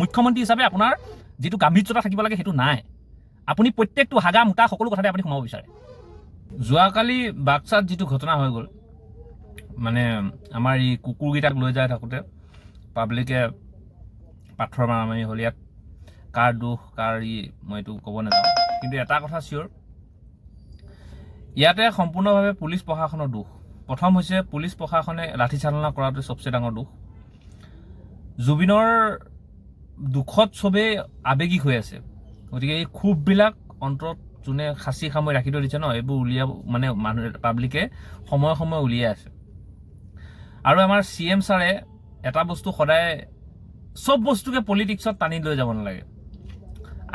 মুখ্যমন্ত্ৰী হিচাপে আপোনাৰ যিটো গাম্ভীৰ্যতা থাকিব লাগে সেইটো নাই। আপুনি প্ৰত্যেকটো হাগা মোটা সকলো কথাতে আপুনি সোমাব বিচাৰে। যোৱাকালি বাক্সাত যিটো ঘটনা হৈ গ'ল, মানে আমাৰ এই কুকুৰকেইটাক লৈ যাই থাকোঁতে পাব্লিকে পাথৰ মাৰামাৰি হ'ল। ইয়াত কাৰ দোষ কাৰ মই এইটো ক'ব নাযাওঁ, কিন্তু এটা কথা চিয়'ৰ, ইয়াতে সম্পূৰ্ণভাৱে পুলিচ প্ৰশাসনৰ দোষ। প্ৰথম হৈছে পুলিচ প্ৰশাসনে লাঠিচালনা কৰাটো চবচে ডাঙৰ দোষ। জুবিনৰ দুখত চবেই আৱেগিক হৈ আছে, গতিকে এই ক্ষোভবিলাক অন্তৰত যোনে খাচি খামৰি ৰাখি থৈ দিছে ন, এইবোৰ উলিয়াব মানে মানুহে পাব্লিকে সময়ে সময়ে উলিয়াই আছে। আৰু আমাৰ CM ছাৰে এটা বস্তু সদায় চব বস্তুকে পলিটিক্সত টানি লৈ যাব নালাগে।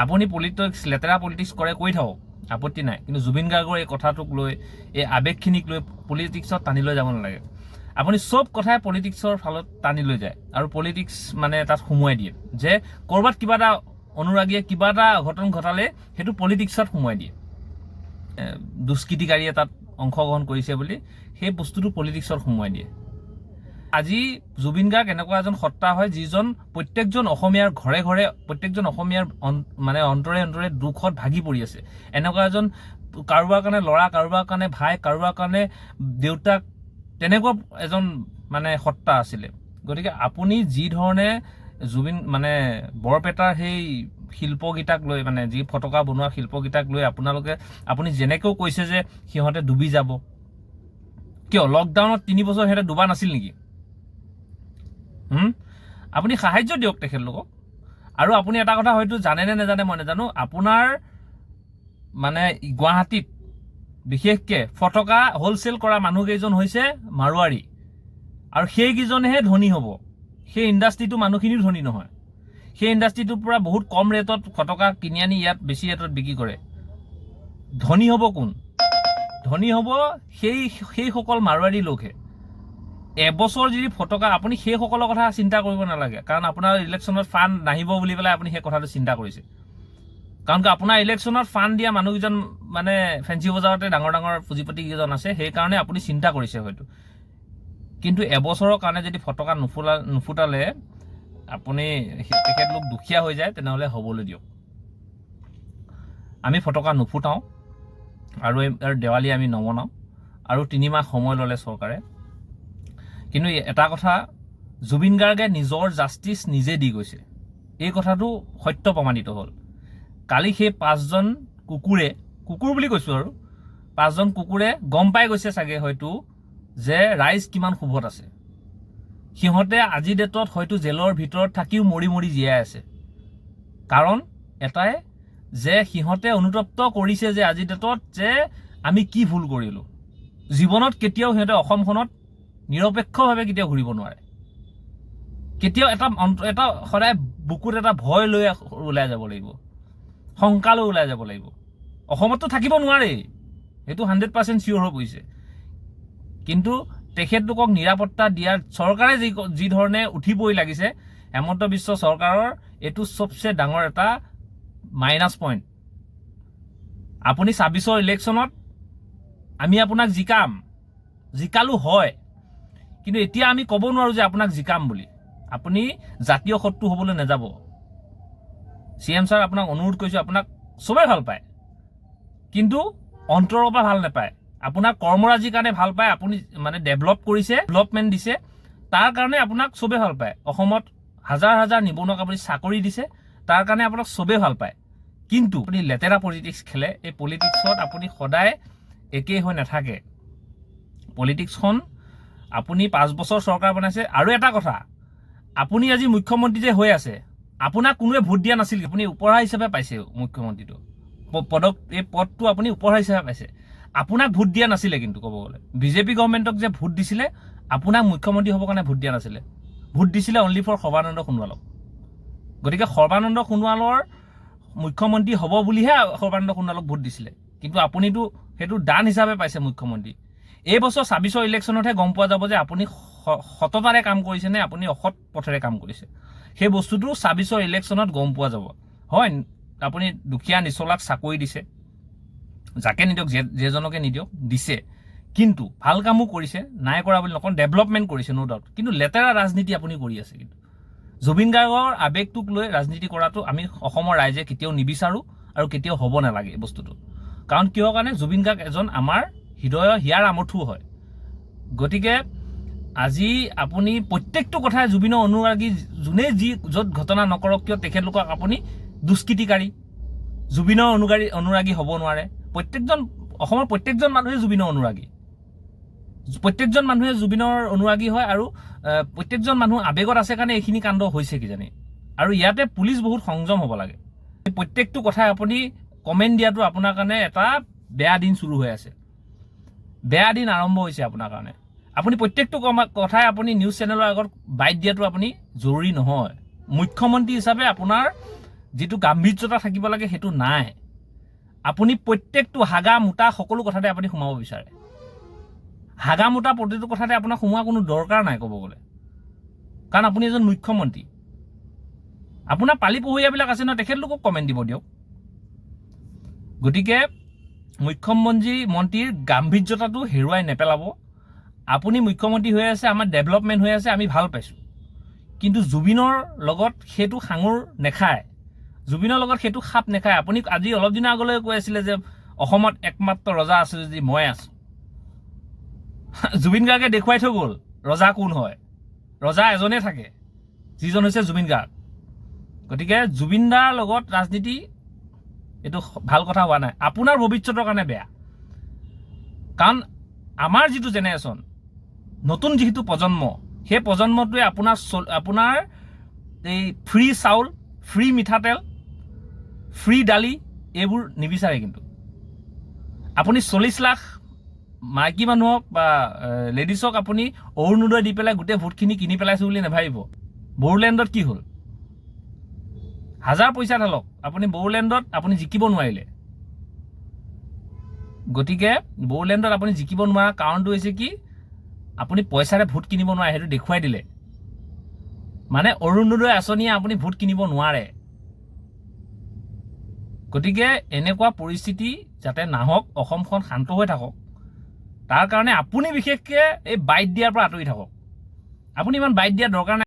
আপুনি পলিটিক্স লেতেৰা পলিটিক্স কৰে কৰি থাকক, আপত্তি নাই, কিন্তু জুবিন গাৰ্গৰ এই কথাটোক লৈ এই আৱেগখিনিক লৈ পলিটিক্সত টানি লৈ যাব নালাগে। আপুনি চব কথাই পলিটিক্সৰ ফালত টানি লৈ যায় আৰু পলিটিক্স মানে তাত সোমোৱাই দিয়ে, যে ক'ৰবাত কিবা এটা অনুৰাগীয়ে কিবা এটা অঘটন ঘটালে সেইটো পলিটিক্সত সোমোৱাই দিয়ে। দুষ্কৃতিকাৰীয়ে তাত অংশগ্ৰহণ কৰিছে বুলি সেই বস্তুটো পলিটিক্সত সোমোৱাই দিয়ে। আজি জুবিন গাৰ্গ এনেকুৱা এজন সত্তা হয় যিজন প্ৰত্যেকজন অসমীয়াৰ ঘৰে ঘৰে প্ৰত্যেকজন অসমীয়াৰ মানে অন্তৰে অন্তৰে দুখত ভাগি পৰি আছে। এনেকুৱা এজন কাৰোবাৰ কাৰণে ল'ৰা, কাৰোবাৰ কাৰণে ভাই, কাৰোবাৰ কাৰণে দেউতাক, তেনেকুৱা এজন মানে সত্তা আছিলে। গতিকে আপুনি যি ধৰণে জুবিন মানে বৰপেটাৰ সেই শিল্পকেইটাক লৈ, মানে যি ফটকা বনোৱা শিল্পকেইটাক লৈ আপুনি যেনেকেও কৈছে যে সিহঁতে ডুবি যাব, কিয় লকডাউনত 3 বছৰ সিহঁতে ডুবা নাছিল নেকি? আপুনি সাহায্য দিয়ক তেখেতলোকক। আৰু আপুনি এটা কথা হয়তো জানে নে নাজানে মই নাজানো, আপোনাৰ মানে গুৱাহাটীত বিশেষকৈ ফটকা হোলচেল কৰা মানুহকেইজন হৈছে মাৰোৱাৰী, আৰু সেইকেইজনেহে ধনী হ'ব। সেই ইণ্ডাষ্ট্ৰিটো মানুহখিনিও ধনী নহয়। সেই ইণ্ডাষ্ট্ৰিটোৰ পৰা বহুত কম ৰেটত ফটকা কিনি আনি ইয়াত বেছি ৰেটত বিক্ৰী কৰে। ধনী হ'ব কোন? ধনী হ'ব সেইসকল মাৰোৱাৰী লোকহে। এবছৰ যদি ফটকা, আপুনি সেইসকলৰ কথা চিন্তা কৰিব নালাগে, কাৰণ আপোনাৰ ইলেকশ্যনত ফাণ্ড নাহিব বুলি পেলাই আপুনি সেই কথাটো চিন্তা কৰিছে। কাৰণ আপোনাৰ ইলেকশ্যনত ফাণ্ড দিয়া মানুহকেইজন মানে ফেঞ্চি বজাৰতে ডাঙৰ ডাঙৰ পুঁজিপতিকেইজন আছে, সেইকাৰণে আপুনি চিন্তা কৰিছে হয়তো। কিন্তু এবছৰৰ কাৰণে যদি ফটকা নুফুটালে আপুনি তেখেতলোক দুখীয়া হৈ যায়, তেনেহ'লে হ'বলৈ দিয়ক। আমি ফটকা নুফুটাওঁ আৰু দেৱালী আমি নমনাওঁ, আৰু 3 মাহ সময় ল'লে চৰকাৰে। কিন্তু এটা কথা, জুবিন গাৰ্গে নিজৰ জাষ্টিচ নিজে দি গৈছে, এই কথাটো সত্য প্ৰমাণিত হ'ল। কালি সেই 5জন কুকুৰ বুলি কৈছোঁ আৰু 5জন কুকুৰে গম পাই গৈছে চাগে হয়তো যে ৰাইজ কিমান ক্ষোভত আছে। সিহঁতে আজি ডেটত হয়তো জেলৰ ভিতৰত থাকিও মৰি মৰি জীয়াই আছে। কাৰণ এটাই, যে সিহঁতে অনুতপ্ত কৰিছে যে আজি ডেটত যে আমি কি ভুল কৰিলোঁ। জীৱনত কেতিয়াও সিহঁতে অসমখনত নিৰপেক্ষভাৱে কেতিয়াও ঘূৰিব নোৱাৰে। কেতিয়াও এটা সদায় বুকুত এটা ভয় লৈ ওলাই যাব লাগিব, শংকা লৈ ওলাই যাব লাগিব। অসমততো থাকিব নোৱাৰেই, সেইটো 100% চিয়'ৰ হৈ পৰিছে। কিন্তু তেখেতলোকক নিৰাপত্তা দিয়াৰ চৰকাৰে যি ধৰণে উঠি পৰি লাগিছে, হেমন্ত বিশ্ব চৰকাৰৰ এইটো চবচে ডাঙৰ এটা মাইনাছ পইণ্ট। আপুনি 26ৰ ইলেকশ্যনত আমি আপোনাক জিকালো হয়, কিন্তু এতিয়া আমি ক'ব নোৱাৰোঁ যে আপোনাক জিকাম বুলি। আপুনি জাতীয় শত্ৰু হ'বলৈ নাযাব। CM ছাৰ, আপোনাক অনুৰোধ কৰিছোঁ, আপোনাক চবেই ভাল পায়, কিন্তু অন্তৰৰ পৰা ভাল নাপায়। আপোনাৰ কৰ্মৰাজিৰ কাৰণে ভাল পায়, আপুনি মানে ডেভেলপমেণ্ট দিছে, তাৰ কাৰণে আপোনাক চবেই ভাল পায়। অসমত হাজাৰ হাজাৰ নিবনুৱাক আপুনি চাকৰি দিছে, তাৰ কাৰণে আপোনাক চবেই ভাল পায়। কিন্তু আপুনি লেতেৰা পলিটিক্স খেলে। এই পলিটিক্সত আপুনি সদায় একেই হৈ নাথাকে। পলিটিক্সখন আপুনি 5 বছৰ চৰকাৰ বনাইছে। আৰু এটা কথা, আপুনি আজি মুখ্যমন্ত্ৰী যে হৈ আছে, আপোনাক কোনোৱে ভোট দিয়া নাছিল, আপুনি উপহাৰ হিচাপে পাইছে মুখ্যমন্ত্ৰীটো এই পদটো আপুনি উপহাৰ হিচাপে পাইছে। আপোনাক ভোট দিয়া নাছিলে, কিন্তু ক'ব গ'লে বিজেপি গভৰ্ণমেণ্টক যে ভোট দিছিলে, আপোনাক মুখ্যমন্ত্ৰী হ'বৰ কাৰণে ভোট দিয়া নাছিলে। ভোট দিছিলে অনলি ফৰ সৰ্বানন্দ সোণোৱালক। গতিকে সৰ্বানন্দ সোণোৱালৰ মুখ্যমন্ত্ৰী হ'ব বুলিহে সৰ্বানন্দ সোণোৱালক ভোট দিছিলে, কিন্তু আপুনিতো সেইটো দান হিচাপে পাইছে মুখ্যমন্ত্ৰী। এই বছৰ 26ৰ ইলেকশ্যনতহে গম পোৱা যাব যে আপুনি সততাৰে কাম কৰিছে নে আপুনি অসৎ পথেৰে কাম কৰিছে। সেই বস্তুটো 26ৰ ইলেকশ্যনত গম পোৱা যাব। হয়, আপুনি দুখীয়া নিচলাক চাকৰি দিছে, যাকে নিদিয়ক, যেজনকে নিদিয়ক দিছে, কিন্তু ভাল কামো কৰিছে, নাই কৰা বুলি নকওঁ, ডেভেলপমেণ্ট কৰিছে ন' ডাউট। কিন্তু লেতেৰা ৰাজনীতি আপুনি কৰি আছে। কিন্তু জুবিন গাৰ্গৰ আৱেগটোক লৈ ৰাজনীতি কৰাটো আমি অসমৰ ৰাইজে কেতিয়াও নিবিচাৰোঁ আৰু কেতিয়াও হ'ব নালাগে এই বস্তুটো। কাৰণ কিহৰ কাৰণে জুবিন গাৰ্গ এজন আমাৰ হৃদয়ৰ হিয়াৰ আমঠু হয়। গতিকে আজি আপুনি প্ৰত্যেকটো কথাই জুবিনৰ অনুৰাগী যোনে যি য'ত ঘটনা নকৰক কিয় তেখেতলোকক আপুনি দুষ্কৃতিকাৰী, জুবিনৰ অনুৰাগী হ'ব নোৱাৰে। অসমৰ প্ৰত্যেকজন মানুহে জুবিনৰ অনুৰাগী, প্ৰত্যেকজন মানুহে জুবিনৰ অনুৰাগী হয় আৰু প্ৰত্যেকজন মানুহ আৱেগত আছে কাৰণে এইখিনি কাণ্ড হৈছে কিজানি। আৰু ইয়াতে পুলিচ বহুত সংযম হ'ব লাগে। প্ৰত্যেকটো কথাই আপুনি কমেণ্ট দিয়াটো আপোনাৰ কাৰণে এটা বেয়া দিন চুৰু হৈ আছে, বেয়া দিন আৰম্ভ হৈছে আপোনাৰ কাৰণে। আপুনি প্ৰত্যেকটো কথাই আপুনি নিউজ চেনেলৰ আগত বাইট দিয়াটো আপুনি জৰুৰী নহয়। মুখ্যমন্ত্ৰী হিচাপে আপোনাৰ যিটো গাম্ভীৰ্যতা থাকিব লাগে সেইটো নাই। আপুনি প্ৰত্যেকটো হাগা মোটা সকলো কথাতে আপুনি সোমাব বিচাৰে। হাগা মোটা প্ৰতিটো কথাতে আপোনাক সোমোৱা কোনো দৰকাৰ নাই ক'ব গ'লে, কাৰণ আপুনি এজন মুখ্যমন্ত্ৰী। আপোনাৰ পালি পহৰীয়াবিলাক আছে নহয়, তেখেতলোকক কমেণ্ট দিব দিয়ক। গতিকে মুখ্যমন্ত্ৰীৰ গাম্ভীৰ্যতাটো হেৰুৱাই নেপেলাব। আপুনি মুখ্যমন্ত্ৰী হৈ আছে, আমাৰ ডেভেলপমেণ্ট হৈ আছে, আমি ভাল পাইছোঁ। কিন্তু জুবিনৰ লগত সেইটো সাঙুৰ নেখায়, জুবিনৰ লগত সেইটো খাপ নেখায়। আপুনি আজি অলপ দিনৰ আগলৈ কৈ আছিলে যে অসমত একমাত্ৰ ৰজা আছে যদি মই আছোঁ। জুবিন গাৰ্গে দেখুৱাই থৈ গ'ল ৰজা কোন হয়। ৰজা এজনে থাকে, যিজন হৈছে জুবিন গাৰ্গ। গতিকে জুবিন দাৰ লগত ৰাজনীতি এইটো ভাল কথা হোৱা নাই, আপোনাৰ ভৱিষ্যতৰ কাৰণে বেয়া। কাৰণ আমাৰ যিটো জেনেৰেশ্যন, নতুন যিটো প্ৰজন্ম, সেই প্ৰজন্মটোৱে আপোনাৰ এই ফ্ৰী চাউল, ফ্ৰী মিঠাতেল, ফ্ৰী দালি এইবোৰ নিবিচাৰে। কিন্তু আপুনি 40 লাখ মাইকী মানুহক বা লেডিছক আপুনি অৰুণোদয় দি পেলাই গোটেই ভোটখিনি কিনি পেলাইছোঁ বুলি নাভাবিব। বড়োলেণ্ডত কি হ'ল? 1000 পইচা ঢালক, আপুনি বড়োলেণ্ডত আপুনি জিকিব নোৱাৰিলে। গতিকে বড়োলেণ্ডত আপুনি জিকিব নোৱাৰা কাৰণটো হৈছে কি? আপুনি পইচাৰে ভোট কিনিব নোৱাৰে, সেইটো দেখুৱাই দিলে। মানে অৰুণোদয় আঁচনিয়ে আপুনি ভোট কিনিব নোৱাৰে। গতিকে এনেকুৱা পৰিস্থিতি যাতে নাহক, অসমখন শান্ত হৈ থাকক, তাৰ কাৰণে আপুনি বিশেষকৈ এই বাইট দিয়াৰ পৰা আঁতৰি থাকক। আপুনি ইমান বাইট দিয়াৰ দৰকাৰ নাই।